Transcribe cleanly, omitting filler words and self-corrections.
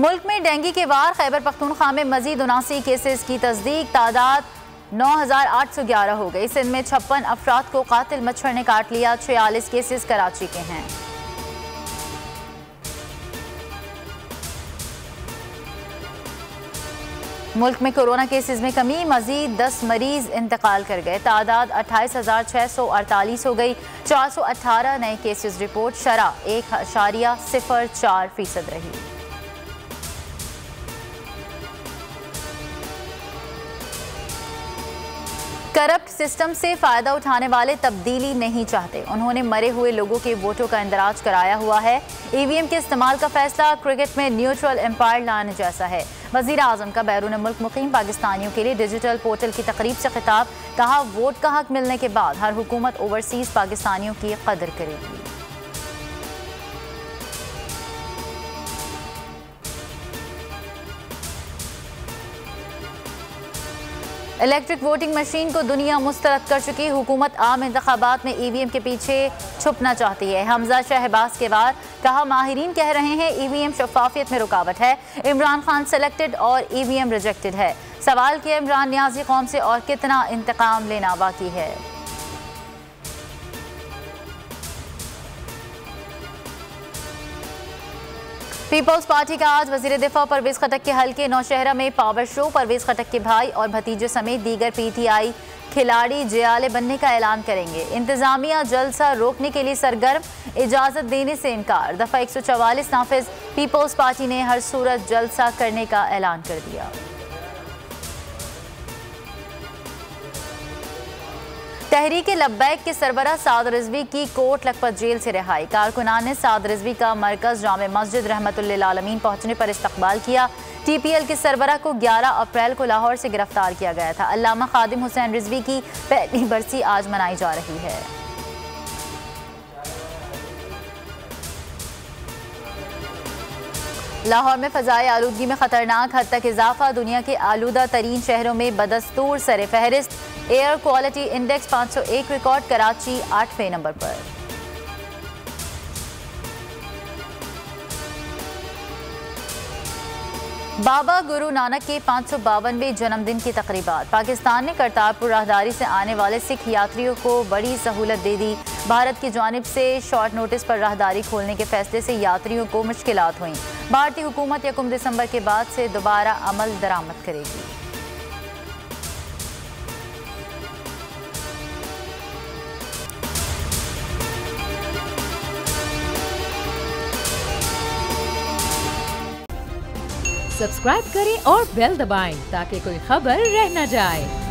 मुल्क में डेंगू के वार, खैबर पख्तूनख्वा में मजीद 79 केसेस की तस्दीक, तादाद 9,811 हो गई। सिंध में 56 अफराद को कातिल मच्छर ने काट लिया, 46 केसेस कराची के हैं। मुल्क में कोरोना केसेस में कमी, मजीद 10 मरीज इंतकाल कर गए, तादाद 28,648 हो गई, 418 नए केसेस रिपोर्ट, शरह 1.04% रही। करप्ट सिस्टम से फायदा उठाने वाले तब्दीली नहीं चाहते। उन्होंने मरे हुए लोगों के वोटों का इंदराज कराया हुआ है। ईवीएम के इस्तेमाल का फैसला क्रिकेट में न्यूट्रल एम्पायर लाने जैसा है। वजीर आजम का बैरून मुल्क मुकीम पाकिस्तानियों के लिए डिजिटल पोर्टल की तकरीब से खिताब, कहा वोट का हक मिलने के बाद हर हुकूमत ओवरसीज पाकिस्तानियों की कदर करेगी। इलेक्ट्रिक वोटिंग मशीन को दुनिया मुस्तरद कर चुकी। हुकूमत आम इंतखाबात में ईवीएम के पीछे छुपना चाहती है। हमजा शहबाज के वार, कहा माहिरीन कह रहे हैं ईवीएम शफाफियत में रुकावट है। इमरान खान सेलेक्टेड और ईवीएम रिजेक्टेड है। सवाल किया इमरान नियाजी कौम से और कितना इंतकाम लेना बाकी है। पीपल्स पार्टी का आज वजीर दिफा परवेज खटक के हल्के नौशहरा में पावर शो। परवेज खटक के भाई और भतीजे समेत दीगर पीटीआई खिलाड़ी जियाले बनने का ऐलान करेंगे। इंतजामिया जलसा रोकने के लिए सरगर्म, इजाजत देने से इनकार। दफा 144 नाफिज, पीपल्स पार्टी ने हर सूरत जलसा करने का ऐलान कर दिया। तहरीक लब्बैक के सरबरा साद रिजवी की कोट लखपत जेल से रिहाई। कारकुनान ने साद रिजवी का मरकज जामे मस्जिद रहमतुल्लिल आलमीन पहुंचने पर इस्तकबाल किया। टीपीएल के सरबरा को 11 अप्रैल को लाहौर से गिरफ्तार किया गया था। अल्लामा खादिम हुसैन रिजवी की पहली बरसी आज मनाई जा रही है। लाहौर में फ़ज़ाई आलूदगी में खतरनाक हद तक इजाफा। दुनिया के आलूदा तरीन शहरों में बदस्तूर सरे फहरिस्त। Air quality index 501 record, Karachi 8वें नंबर पर। बाबा गुरु नानक के 552वें जन्मदिन की तकरीबात। पाकिस्तान ने करतारपुर राहदारी से आने वाले सिख यात्रियों को बड़ी सहूलत दे दी। भारत की जानिब से शॉर्ट नोटिस पर राहदारी खोलने के फैसले से यात्रियों को मुश्किलात हुई। भारतीय हुकूमत 1 दिसंबर के बाद से दोबारा अमल दरामद करेगी। सब्सक्राइब करें और बेल दबाएं ताकि कोई खबर रह न जाए।